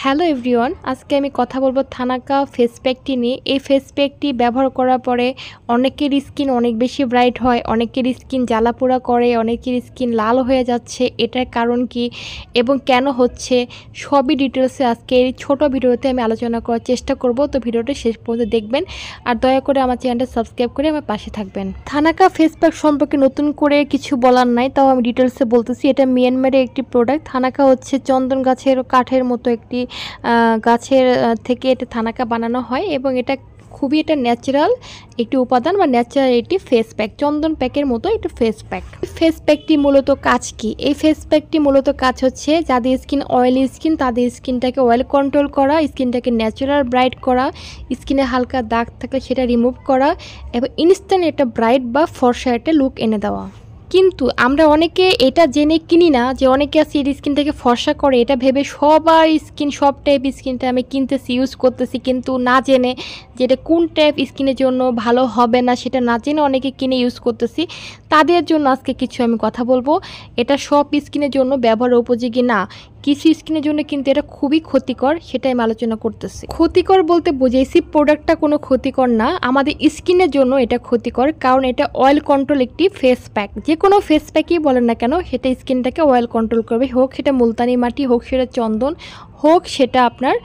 Hello everyone, আজকে আমি কথা বলবো থানাকা ফেস প্যাকটি নিয়ে। এই ফেস প্যাকটি ব্যবহার করার পরে অনেকের স্কিন অনেক বেশি ব্রাইট হয়, অনেকের স্কিন জ্বালাপোড়া করে, অনেকের স্কিন লাল হয়ে যাচ্ছে। এটার কারণ কি এবং কেন হচ্ছে সবই ডিটেলসে আজকে এই ছোট ভিডিওতে আমি আলোচনা করার চেষ্টা করব। তো ভিডিওটা শেষ পর্যন্ত দেখবেন আর দয়া করে আমার চ্যানেলটা সাবস্ক্রাইব করে আমার পাশে থাকবেন। থানাকা ফেস প্যাক সম্পর্কে নতুন করে কিছু বলার নাই, তাও আমি ডিটেলসে বলতেছি। এটা মিয়ানমারের একটি প্রোডাক্ট। থানাকা হচ্ছে চন্দন গাছের কাঠের মতো একটি গাছের থেকে এটা থানাকা বানানো হয় এবং এটা খুবই ন্যাচারাল একটি উপাদান বা ন্যাচারাল একটি ফেস প্যাক, চন্দন প্যাকের মতো একটি ফেস প্যাক। ফেস প্যাকটি মূলত কাজ কি? এই ফেস প্যাকটি মূলত কাজ হচ্ছে যাদের স্কিন অয়েলি স্কিন তাদের স্কিনটাকে অয়েল কন্ট্রোল করা, স্কিনটাকে ন্যাচারাল ব্রাইট করা, স্কিনে হালকা দাগ থাকলে সেটা রিমুভ করা এবং ইনস্ট্যান্ট একটা ব্রাইট বা ফর্সা একটা লুক এনে দেওয়া। কিন্তু আমরা অনেকে এটা জেনে কিনি না যে অনেকে আছে এর স্কিনটাকে ফর্সা করে, এটা ভেবে সবার স্কিন সব টাইপ স্কিনটা আমি কিনতেছি, ইউজ করতেছি, কিন্তু না জেনে যে এটা কোন টাইপ স্কিনের জন্য ভালো হবে না সেটা না জেনে অনেকে কিনে ইউজ করতেছি। তাদের জন্য আজকে কিছু আমি কথা বলবো। এটা সব স্কিনের জন্য ব্যবহার উপযোগী না, কিছু স্কিনের জন্য কিন্তু এটা খুবই ক্ষতিকর, সেটাই আমি আলোচনা করতেছি। ক্ষতিকর বলতে বুঝেছি প্রোডাক্টটা কোনো ক্ষতিকর না, আমাদের স্কিনের জন্য এটা ক্ষতিকর, কারণ এটা অয়েল কন্ট্রোল একটি ফেস প্যাক। যে কোনো ফেস প্যাকই বলেন না কেন সেটা স্কিনটাকে অয়েল কন্ট্রোল করবে, হোক সেটা মুলতানি মাটি, হোক সেটা চন্দন, হোক সেটা আপনার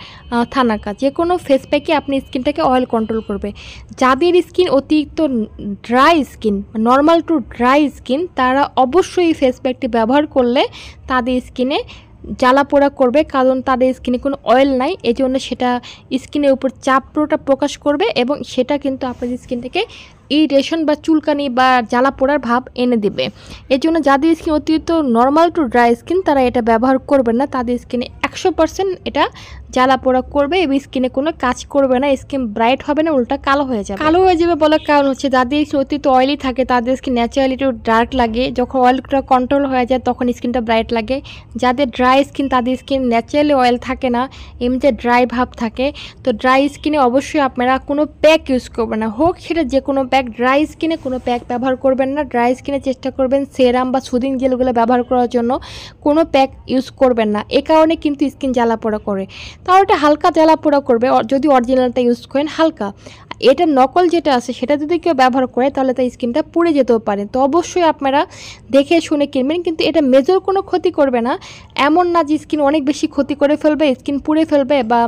থানাকা, যে কোনো ফেস প্যাকই আপনি স্কিনটাকে অয়েল কন্ট্রোল করবে। যাদের স্কিন অতিরিক্ত dry skin, normal to dry skin, তারা অবশ্যই ফেস প্যাকটি ব্যবহার করলে তাদের স্কিনে জ্বালাপোড়া করবে, কারণ তাদের স্কিনে কোনো অয়েল নাই, এই জন্য সেটা স্কিনের উপর চাপ প্রকাশ করবে এবং সেটা কিন্তু আপনাদের স্কিনটাকে ইরিটেশন বা চুলকানি বা জ্বালাপোড়ার ভাব এনে দেবে। এর জন্য যাদের স্কিন অতিরিক্ত নর্মাল টু ড্রাই স্কিন তারা এটা ব্যবহার করবেন না, তাদের স্কিনে 100% এটা জ্বালাপোড়া করবে এবং স্কিনে কোনো কাজ করবে না, স্কিন ব্রাইট হবে না, উল্টা কালো হয়ে যাবে। কালো হয়ে যাবে বলার কারণ হচ্ছে যাদের স্কিন অতিরিক্ত অয়েলি থাকে তাদের স্কিন ন্যাচারালি একটু ডার্ক লাগে, যখন অয়েলটা কন্ট্রোল হয়ে যায় তখন স্কিনটা ব্রাইট লাগে। যাদের ড্রাই স্কিন তাদের স্কিন ন্যাচারালি অয়েল থাকে না, এমনিতে ড্রাই ভাব থাকে। তো ড্রাই স্কিনে অবশ্যই আপনারা কোনো প্যাক ইউজ করবেন না, হোক সেটা যে কোনো প্যাক। ড্রাই স্কিনে কোনো প্যাক ব্যবহার করবেন না, ড্রাই স্কিনে চেষ্টা করবেন সেরাম বা সুদিং জেলগুলো ব্যবহার করার জন্য, কোনো প্যাক ইউজ করবেন না। এ কারণে কিন্তু স্কিন জ্বালাপোড়া করে, তাও এটা হালকা জ্বালাপোড়া করবে যদি অরিজিনালটা ইউজ করেন হালকা। এটা নকল যেটা আছে সেটা যদি কেউ ব্যবহার করে তাহলে তার স্কিনটা পুড়ে যেতেও পারে। তো অবশ্যই আপনারা দেখে শুনে কিনবেন, কিন্তু এটা মেজর কোনো ক্ষতি করবে না, এমন না যে স্কিন অনেক বেশি ক্ষতি করে ফেলবে, স্কিন পুড়ে ফেলবে বা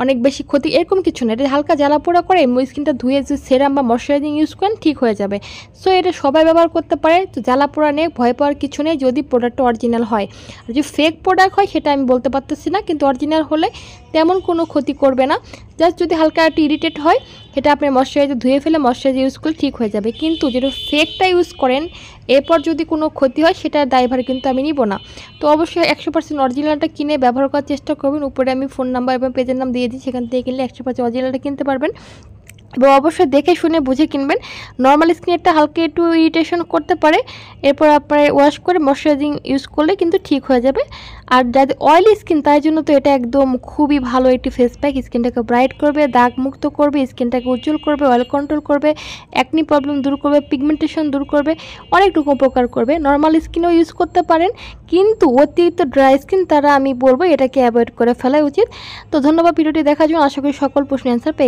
অনেক বেশি ক্ষতি, এরকম কিছু না। এটা হালকা জ্বালাপোড়া করে স্কিনটা ধুয়ে যে সেরাম বা ময়শ্চারাইজিং ইউজ করেন ঠিক হয়ে যাবে। সো এটা সবাই ব্যবহার করতে পারে, তো জ্বালাপোড়া নিয়ে ভয় পাওয়ার কিছু নেই যদি প্রোডাক্টটা অরিজিনাল হয়। আর যদি ফেক প্রোডাক্ট হয় সেটা আমি বলতে পারতেছি না, কিন্তু অরিজিনাল হলে তেমন কোনো ক্ষতি করবে না। জাস্ট যদি হালকা একটু ইরিটেট হয় সেটা আপনি ময়শ্চারাইজার ধুয়ে ফেলে ময়শ্চারাইজার ইউজ করলে ঠিক হয়ে যাবে। কিন্তু যেটা ফেকটা ইউজ করেন এরপর যদি কোনো ক্ষতি হয় সেটার দায়ভার কিন্তু আমি নিব না। তো অবশ্যই 100% অরিজিনালটা কিনে ব্যবহার করার চেষ্টা করবেন। উপরে আমি ফোন নাম্বার এবং পেজের নাম দিয়ে দিই, সেখান থেকে কিনলে 100% অরিজিনালটা কিনতে পারবেন এবং অবশ্যই দেখে শুনে বুঝে কিনবেন। নর্মাল স্কিনেরটা হালকা একটু ইরিটেশন করতে পারে, এরপর আপনার ওয়াশ করে ময়শ্চারাইজিং ইউজ করলে কিন্তু ঠিক হয়ে যাবে। আর যাদের অয়েলি স্কিন তার জন্য তো এটা একদম খুবই ভালো একটি ফেস প্যাক, স্কিনটাকে ব্রাইট করবে, দাগ মুক্ত করবে, স্কিনটাকে উজ্জ্বল করবে, অয়েল কন্ট্রোল করবে, অ্যাকনি প্রবলেম দূর করবে, পিগমেন্টেশন দূর করবে, অনেকটুকু উপকার করবে। নর্মাল স্কিনও ইউজ করতে পারেন, কিন্তু অতিরিক্ত ড্রাই স্কিন তারা আমি বলবো এটাকে অ্যাভয়েড করে ফেলাই উচিত। তো ধন্যবাদ ভিডিওটি দেখার জন্য, আশা করি সকল প্রশ্নের অ্যান্সার পেয়ে